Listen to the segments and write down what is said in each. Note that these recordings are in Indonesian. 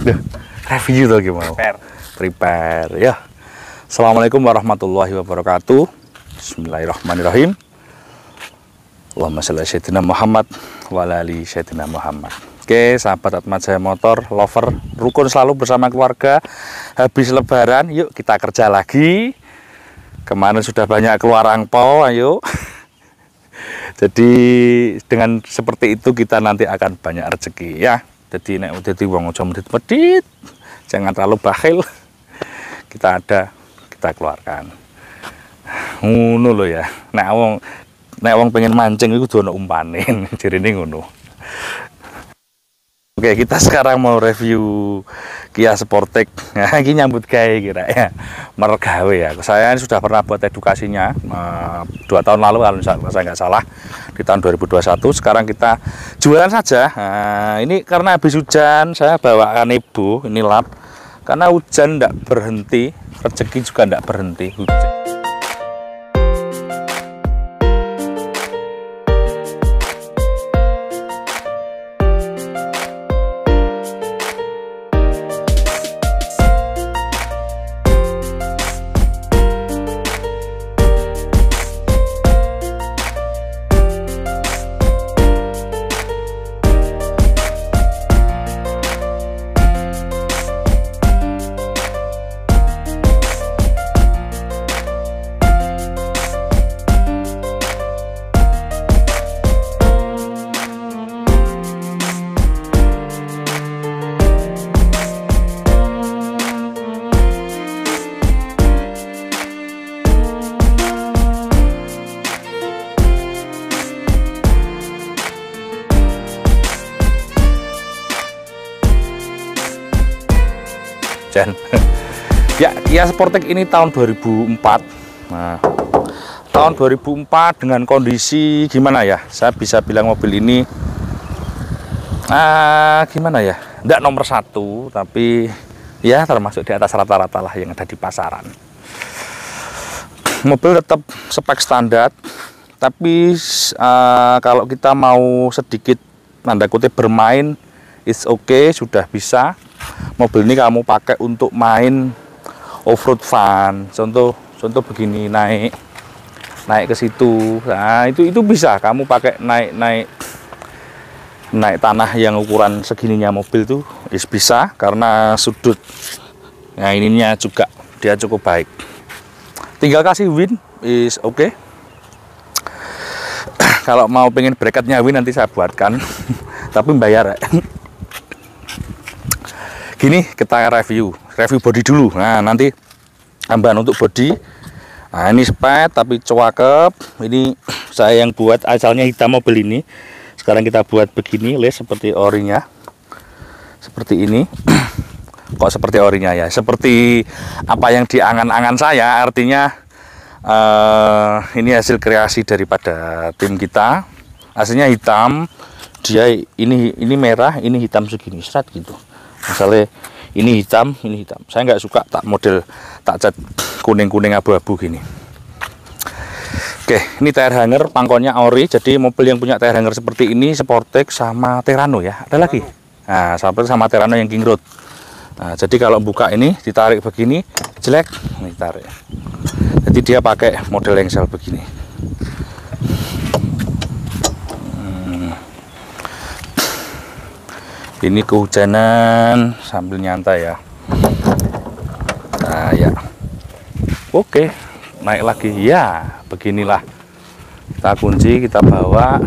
Duh, review tuh gimana? Prepare ya. Assalamualaikum warahmatullahi wabarakatuh. Bismillahirrahmanirrahim. Allahumma sholli ala sayyidina Muhammad wa ala ali sayyidina Muhammad. Oke, sahabat Atmat Jaya Motor lover, rukun selalu bersama keluarga. Habis lebaran, yuk kita kerja lagi. Kemarin sudah banyak keluar angpau, ayo. Jadi dengan seperti itu kita nanti akan banyak rezeki ya. Jadi nek dadi wong aja medit-medit, jangan terlalu bakhil. Kita ada, kita keluarkan. Ngono lho ya. Nek wong pengen mancing iku kudu ana umpane, jarine ngono. Oke, kita sekarang mau review Kia Sportage. Nah, ini nyambut gawe kira ya, mergawe ya. Saya ini sudah pernah buat edukasinya 2 tahun lalu kalau saya nggak salah, di tahun 2021. Sekarang kita jualan saja. Nah, ini karena habis hujan, saya bawakan ibu ini lap. Karena hujan tidak berhenti, rezeki juga tidak berhenti. Hujan. Ya, Kia Sportage ini tahun 2004. Nah, tahun 2004 dengan kondisi gimana ya? Saya bisa bilang mobil ini gimana ya? Enggak nomor 1, tapi ya termasuk di atas rata-rata lah yang ada di pasaran. Mobil tetap spek standar, tapi kalau kita mau sedikit tanda kutip bermain, it's okay, sudah bisa. Mobil ini kamu pakai untuk main off-road fun, contoh begini, naik ke situ. Nah, itu bisa kamu pakai naik tanah yang ukuran segininya mobil tuh bisa, karena sudut nah ininya juga dia cukup baik. Tinggal kasih win is okay. Kalau mau pengen bracketnya win nanti saya buatkan tapi bayar ya. Gini, kita review body dulu. Nah, nanti tambahan untuk body. Nah, ini spek tapi cakep. Ini saya yang buat, asalnya hitam mobil ini. Sekarang kita buat begini, les seperti orinya. Seperti ini. Kok seperti orinya ya? Seperti apa yang diangan-angan saya, artinya ini hasil kreasi daripada tim kita. Aslinya hitam, dia ini merah, ini hitam segini, serat gitu. Misalnya ini hitam, saya nggak suka tak cat kuning-kuning abu-abu gini. Oke, ini tire hanger, pangkonnya ori. Jadi mobil yang punya tire hanger seperti ini Sportage sama Terrano ya. Ada lagi. Nah, sama Terrano yang King Road. Nah, jadi kalau buka ini ditarik begini jelek, ini tarik. Jadi dia pakai model engsel begini. Ini kehujanan sambil nyantai ya. Nah ya, oke, naik lagi ya, beginilah. Kita kunci, kita bawa.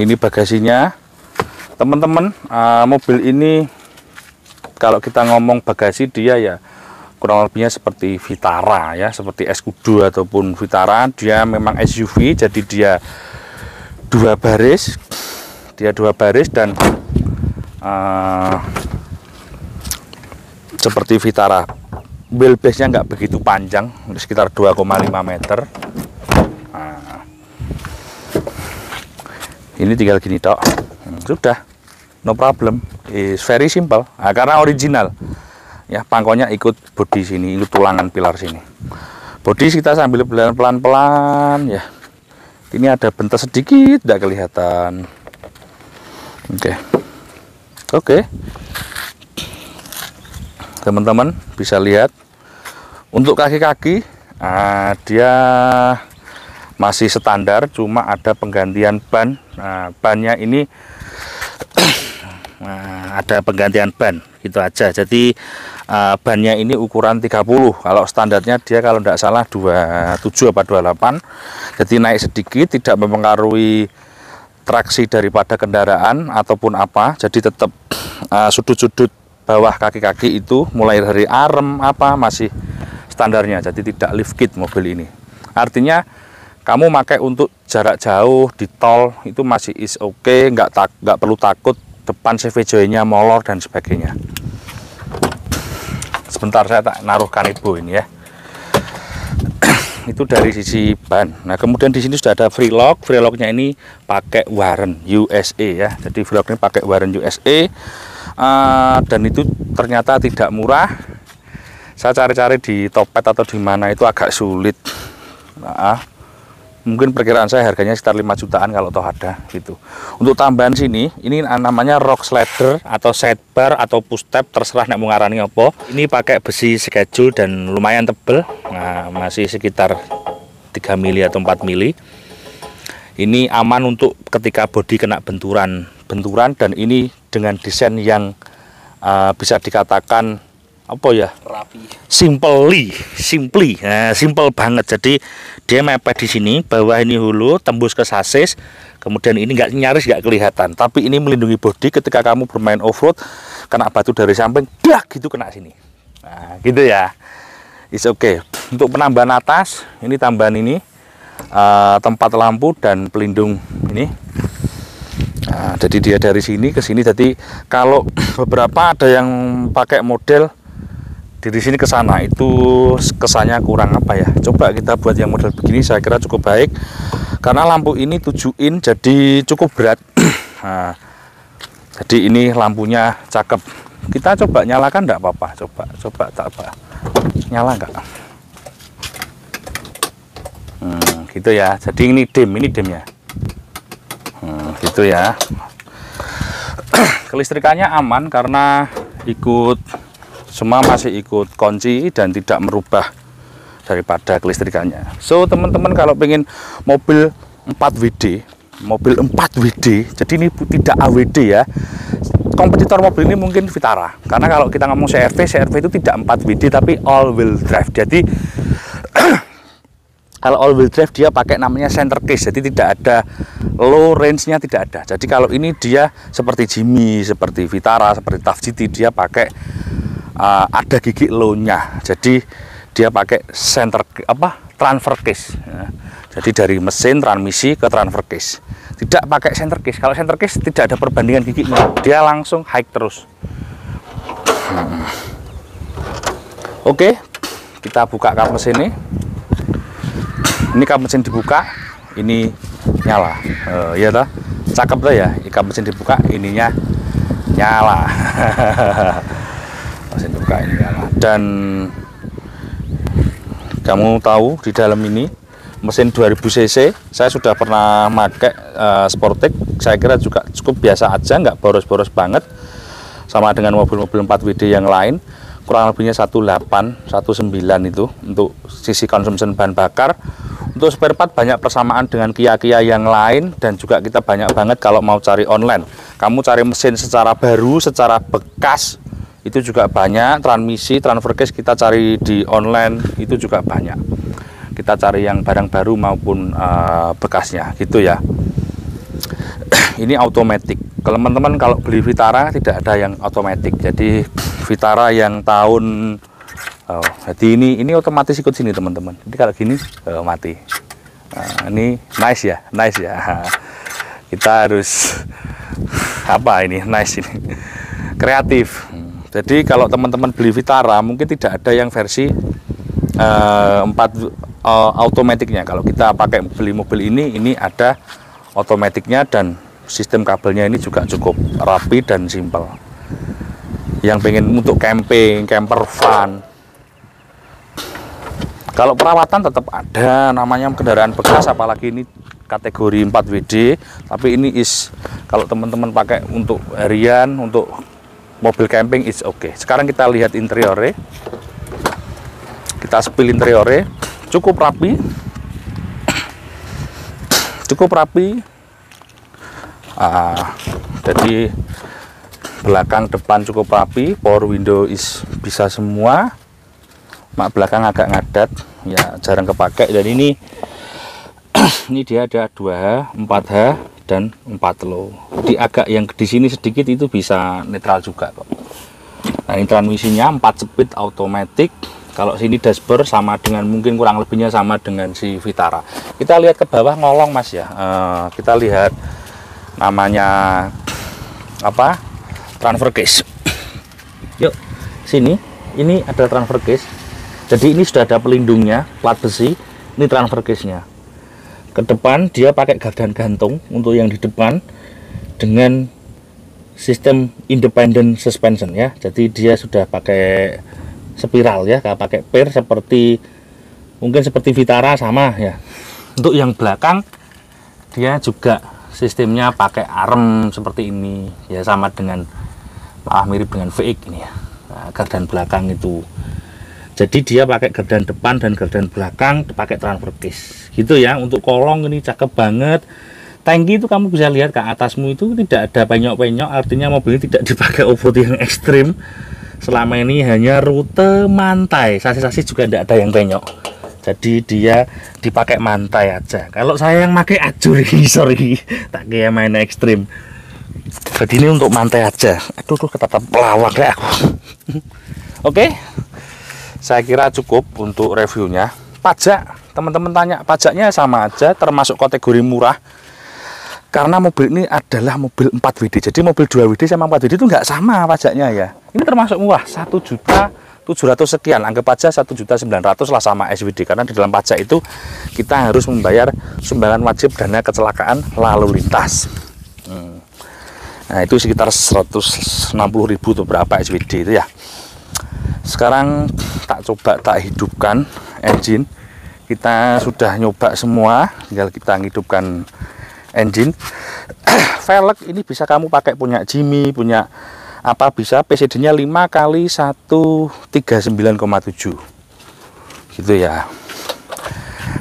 Ini bagasinya, teman-teman. Mobil ini kalau kita ngomong bagasi, dia ya kurang lebihnya seperti Vitara ya, seperti Escudo ataupun Vitara. Dia memang SUV, jadi dia 2 baris. Dan seperti Vitara, wheelbase-nya nggak begitu panjang, sekitar 2,5 meter. Nah, ini tinggal gini tok, sudah, no problem, is very simple. Nah, karena original ya, pangkonya ikut bodi sini, ikut tulangan pilar sini. Bodi kita sambil pelan-pelan ya. Ini ada bentas sedikit, tidak kelihatan. Oke. Oke, teman-teman bisa lihat untuk kaki-kaki dia masih standar, cuma ada penggantian ban. Nah, bannya ini ada penggantian ban gitu aja. Jadi bannya ini ukuran 30. Kalau standarnya dia kalau tidak salah 27 apa 28. Jadi naik sedikit, tidak mempengaruhi traksi daripada kendaraan ataupun apa. Jadi tetap sudut-sudut bawah kaki-kaki itu mulai dari arem apa masih standarnya. Jadi tidak lift kit mobil ini. Artinya kamu pakai untuk jarak jauh di tol itu masih is oke, nggak perlu takut depan CV joy-nya molor dan sebagainya. Sebentar saya tak naruh kanibo ini ya. Itu dari sisi ban. Nah, kemudian di sini sudah ada freelock. Freelocknya ini pakai waren USA ya. Jadi freelock ini pakai waren USA. Dan itu ternyata tidak murah. Saya cari-cari di Topet atau di mana itu agak sulit. Mungkin perkiraan saya harganya sekitar 5 jutaan kalau toh ada gitu. Untuk tambahan sini, ini namanya rock slider atau sidebar atau push tab, terserah nek mau ngarani apa. Ini pakai besi schedule dan lumayan tebel. Nah, masih sekitar 3 mili atau 4 mili. Ini aman untuk ketika bodi kena benturan dan ini dengan desain yang bisa dikatakan apa ya, rapi, simply, nah, simple banget. Jadi dia mepet di sini, bawah ini hulu, tembus ke sasis, kemudian ini nyaris nggak kelihatan, tapi ini melindungi bodi ketika kamu bermain off-road, kena batu dari samping, dak gitu kena sini. Nah, gitu ya, it's okay. Untuk penambahan atas, ini tambahan ini tempat lampu dan pelindung ini. Nah, jadi dia dari sini ke sini. Jadi kalau beberapa ada yang pakai model dari sini ke sana itu kesannya kurang apa ya. Coba kita buat yang model begini, saya kira cukup baik karena lampu ini 7 in jadi cukup berat. Nah, jadi ini lampunya cakep. Kita coba nyalakan enggak apa-apa. Coba tak apa. Nyala enggak? Gitu ya. Jadi ini dimnya. Gitu ya. Kelistrikannya aman karena semua masih ikut kunci dan tidak merubah daripada kelistrikannya. So teman-teman kalau pengen mobil 4WD, jadi ini tidak AWD ya. Kompetitor mobil ini mungkin Vitara. Karena kalau kita ngomong CR-V itu tidak 4WD tapi all wheel drive. Jadi kalau all wheel drive dia pakai namanya center case, jadi tidak ada low range-nya, tidak ada. Jadi kalau ini dia seperti Jimmy, seperti Vitara, seperti Tough GT, dia pakai ada gigi low-nya. Jadi dia pakai transfer case. Ya. Jadi dari mesin transmisi ke transfer case. Tidak pakai center case. Kalau center case tidak ada perbandingan giginya. Dia langsung high terus. Oke, kita buka kap mesin ini. Ini kap mesin dibuka, ini nyala. Ya toh, cakep tuh ya. Kap mesin dibuka, ininya nyala. Mesin buka ini nyala. Dan kamu tahu di dalam ini mesin 2000 cc, saya sudah pernah pakai Sportec. Saya kira juga cukup biasa aja, nggak boros-boros banget. Sama dengan mobil-mobil 4WD yang lain, kurang lebihnya 18, 19 itu untuk sisi consumption bahan bakar. Untuk spare part banyak persamaan dengan Kia-Kia yang lain, dan juga kita banyak banget kalau mau cari online. Kamu cari mesin secara baru, secara bekas, itu juga banyak. Transmisi, transfer case kita cari di online itu juga banyak. Kita cari yang barang baru maupun bekasnya gitu ya. Ini automatic. Kalau teman-teman kalau beli Vitara tidak ada yang automatic. Jadi Vitara yang tahun jadi ini otomatis ikut sini teman-teman. Jadi kalau gini mati. Nah, ini nice ya. Kita harus nice ini. Kreatif. Jadi kalau teman-teman beli Vitara mungkin tidak ada yang versi 4 automatiknya. Kalau kita pakai beli mobil ini ada otomatiknya, dan sistem kabelnya ini juga cukup rapi dan simpel. Yang pengen untuk camping, camper van, kalau perawatan tetap ada, namanya kendaraan bekas, apalagi ini kategori 4WD, tapi ini Kalau teman-teman pakai untuk harian, untuk mobil camping, it's okay. Sekarang kita lihat interiornya. Kita spill interiornya. Cukup rapi. Cukup rapi. Jadi belakang depan cukup rapi, power window bisa semua. Mak belakang agak ngadat, ya jarang kepake. Dan ini dia ada 2H, 4H dan 4 low. Di agak yang di sini sedikit itu bisa netral juga kok. Nah, ini transmisinya 4 speed automatic. Kalau sini dashboard sama dengan, mungkin kurang lebihnya sama dengan si Vitara. Kita lihat ke bawah ngolong Mas ya. Kita lihat namanya apa? Transfer case. Yuk sini, ini ada transfer case. Jadi ini sudah ada pelindungnya, plat besi. Ini transfer case nya. Ke depan dia pakai gardan gantung untuk yang di depan dengan sistem independent suspension ya. Jadi dia sudah pakai spiral ya, nggak pakai per seperti mungkin seperti Vitara sama ya. Untuk yang belakang dia juga sistemnya pakai arm seperti ini ya, sama dengan malah mirip dengan VX ini ya. Nah, gardan belakang itu. Jadi dia pakai gardan depan dan gardan belakang pakai transfer case gitu ya. Untuk kolong ini cakep banget. Tangki itu kamu bisa lihat ke atasmu itu tidak ada penyok-penyok, artinya mobil ini tidak dipakai off-road yang ekstrim. Selama ini hanya rute mantai, sasi-sasi juga tidak ada yang penyok. Jadi dia dipakai mantai aja. Kalau saya yang pakai ajur ini, sorry, tak kayak main ekstrim. Jadi ini untuk mantai aja. Aduh ketatap pelawak ya aku. Oke, saya kira cukup untuk reviewnya. Pajak, teman-teman tanya, pajaknya sama aja, termasuk kategori murah. Karena mobil ini adalah mobil 4WD. Jadi mobil 2WD sama 4WD itu nggak sama pajaknya ya. Ini termasuk murah, 1.700.000 sekian. Anggap aja 1.900.000 lah sama SWD. Karena di dalam pajak itu kita harus membayar sumbangan wajib dana kecelakaan lalu lintas. Nah itu sekitar 160.000 atau berapa SWD itu ya. Sekarang tak hidupkan engine. Kita sudah nyoba semua, tinggal kita hidupkan engine. Velg ini bisa kamu pakai punya Jimmy, punya apa, bisa PCD nya 5 kali 139,7 gitu ya.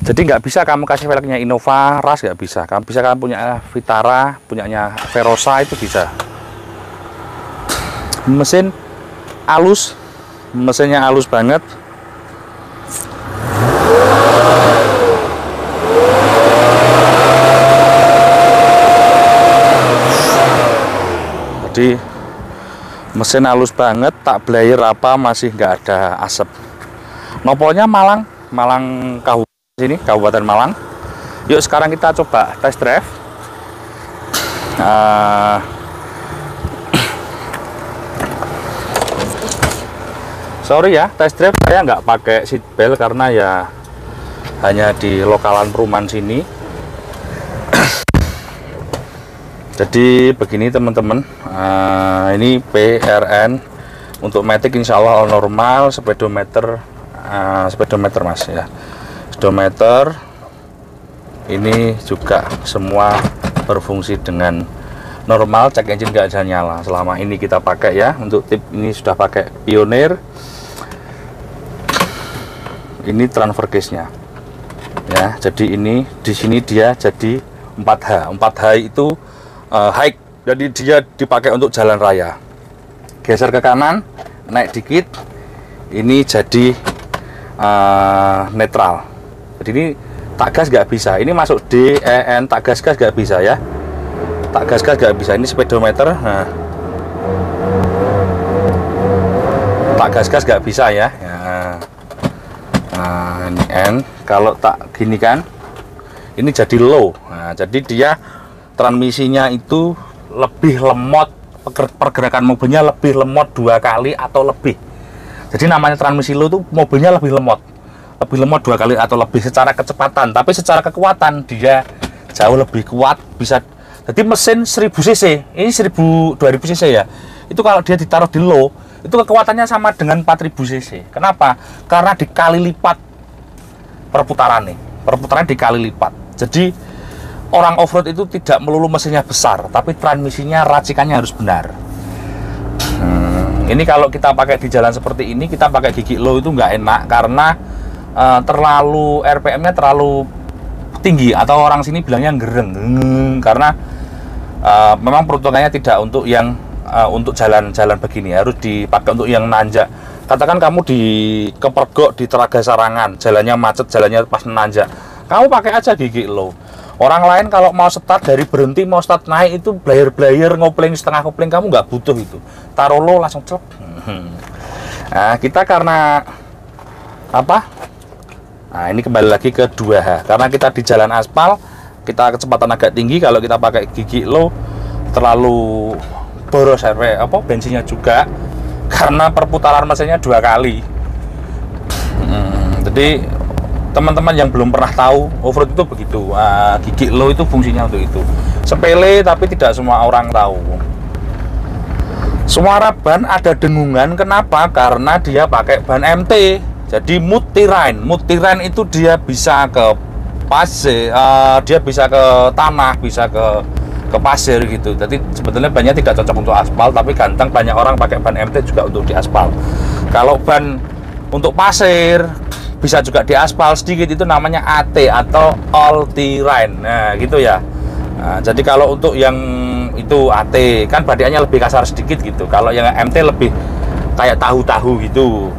Jadi nggak bisa kamu kasih velgnya Innova, Ras nggak bisa. Kamu bisa, kamu punya Vitara, punyanya Verosa itu bisa. Mesin halus, mesinnya halus banget. Jadi mesin halus banget, tak blayer apa masih nggak ada asap. Nopolnya Malang Kabupaten sini, Kabupaten Malang. Yuk sekarang kita coba test drive. Sorry ya, test drive saya nggak pakai seat belt karena ya hanya di lokalan perumahan sini. Jadi begini teman-teman, ini PRN untuk matic insya Allah normal, speedometer mas ya, speedometer ini juga semua berfungsi dengan normal. Cek engine nggak ada nyala selama ini kita pakai ya. Untuk tip ini sudah pakai Pioneer. Ini transfer case nya ya, jadi ini di sini dia jadi 4H itu high, jadi dia dipakai untuk jalan raya. Geser ke kanan, naik dikit, ini jadi netral. Jadi ini tak gas nggak bisa, ini masuk D, E, N, tak gas nggak bisa ya, tak gas nggak bisa. Ini speedometer, nah, tak gas nggak bisa ya. Nah ini N, kalau tak gini kan, ini jadi low. Nah, jadi dia transmisinya itu lebih lemot, pergerakan mobilnya lebih lemot 2 kali atau lebih. Jadi namanya transmisi low itu mobilnya lebih lemot 2 kali atau lebih secara kecepatan, tapi secara kekuatan dia jauh lebih kuat. Bisa jadi mesin 1000 cc, ini 2000 cc ya, itu kalau dia ditaruh di low itu kekuatannya sama dengan 4000 cc. Kenapa? Karena dikali lipat perputaran dikali lipat. Jadi orang off-road itu tidak melulu mesinnya besar, tapi transmisinya, racikannya harus benar. Ini kalau kita pakai di jalan seperti ini, kita pakai gigi low itu nggak enak karena terlalu RPM-nya terlalu tinggi, atau orang sini bilangnya gereng, karena memang peruntukannya tidak untuk yang untuk jalan-jalan begini, harus dipakai untuk yang nanjak. Katakan kamu di Kepergok, di Telaga Sarangan, jalannya macet, jalannya pas nanjak, kamu pakai aja gigi low. Orang lain kalau mau start dari berhenti mau start naik itu blayer-blayer, ngopling setengah kopling, kamu nggak butuh itu. Taruh low langsung celep. Nah, kita karena apa? Nah, ini kembali lagi ke 2H. Karena kita di jalan aspal, kita kecepatan agak tinggi. Kalau kita pakai gigi low, terlalu boros bensinnya juga. Karena perputaran mesinnya 2 kali. Jadi teman-teman yang belum pernah tahu, off-road itu begitu. Gigi low itu fungsinya untuk itu. Sepele tapi tidak semua orang tahu. Suara ban ada dengungan, kenapa? Karena dia pakai ban MT. Jadi multirine itu dia bisa ke pasir, dia bisa ke tanah, bisa ke pasir gitu. Jadi sebetulnya bannya tidak cocok untuk aspal, tapi ganteng banyak orang pakai ban MT juga untuk di aspal. Kalau ban untuk pasir bisa juga di aspal sedikit, itu namanya AT atau all-terrain. Nah, gitu ya. Nah, jadi kalau untuk yang itu AT kan badiannya lebih kasar sedikit gitu. Kalau yang MT lebih kayak tahu-tahu gitu.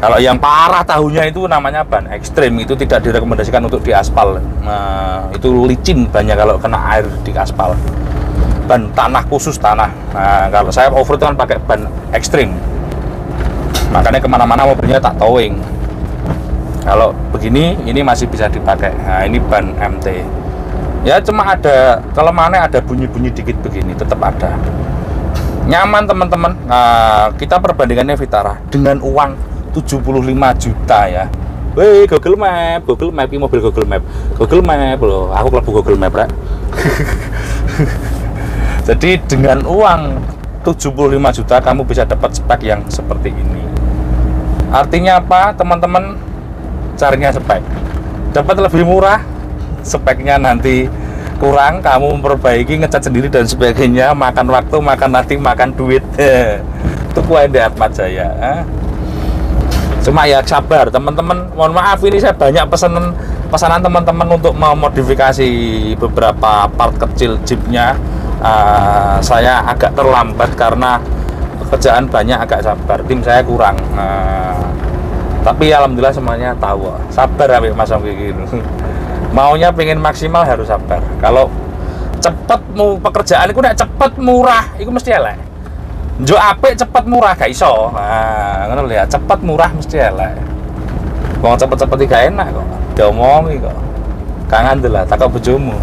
Kalau yang parah tahunya itu namanya ban ekstrim, itu tidak direkomendasikan untuk di aspal. Nah, itu licin banyak kalau kena air di aspal. Ban tanah khusus tanah. Nah, kalau saya off-road kan pakai ban ekstrim. Makanya kemana-mana mobilnya tak towing. Kalau begini, ini masih bisa dipakai. Nah, ini ban MT. Ya cuma ada kelemahannya, ada bunyi-bunyi dikit begini, tetap ada. Nyaman teman-teman. Nah, kita perbandingannya Vitara dengan uang 75 juta ya. Wih, Google Map, ini mobil Google Map loh. Aku kelebu Google Map, Rek. Jadi dengan uang 75 juta kamu bisa dapat spek yang seperti ini. Artinya apa, teman-teman? Carinya spek dapat lebih murah, speknya nanti kurang, kamu memperbaiki, ngecat sendiri dan sebagainya, makan waktu, makan nanti, makan duit. Itu kuai di Atma Jaya. Cuma ya sabar teman-teman, mohon maaf ini saya banyak pesanan teman-teman untuk memodifikasi beberapa part kecil Jeepnya. Saya agak terlambat karena pekerjaan banyak, agak sabar, tim saya kurang. Tapi alhamdulillah semuanya tahu. Sabar ya Mas gitu. Maunya pengen maksimal harus sabar. Kalau cepet pekerjaan itu nek cepet murah itu mesti elek. Jo apik cepet murah gak iso. Nah, ngono lho ya, cepet murah mesti elek. Wong cepet-cepet iki gak enak kok. Diomongi kok. Kangen lah takok bojomu.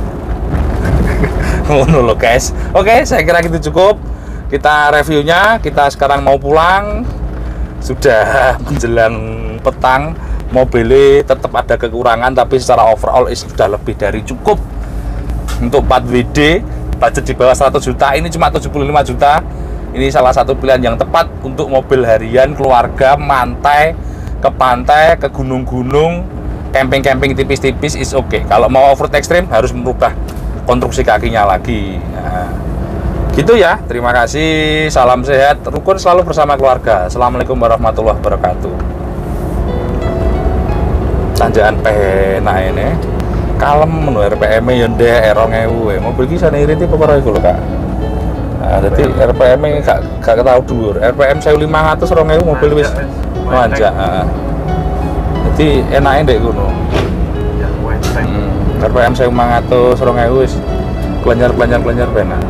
Ngono lho guys. Oke, saya kira gitu cukup. Kita reviewnya, kita sekarang mau pulang. Sudah menjelang petang, mobilnya tetap ada kekurangan, tapi secara overall sudah lebih dari cukup untuk 4WD. Budget di bawah 100 juta, ini cuma 75 juta. Ini salah satu pilihan yang tepat untuk mobil harian, keluarga, mantai, ke pantai, ke gunung-gunung, camping-camping tipis-tipis is oke. Kalau mau off-road ekstrim harus merubah konstruksi kakinya lagi. Nah, gitu ya, terima kasih, salam sehat, rukun selalu bersama keluarga. Assalamualaikum warahmatullahi wabarakatuh. Tanjakan penak ini kalem menurut RPM nya ndek 2000 mobil iki sane irit apa ora iku lho Kak. Nah, jadi RPM nya gak tahu dhuwur. RPM 1500 2000 mobil wis manjak. Jadi enake ndek ngono. RPM 1500 2000 wis kelenjar penak.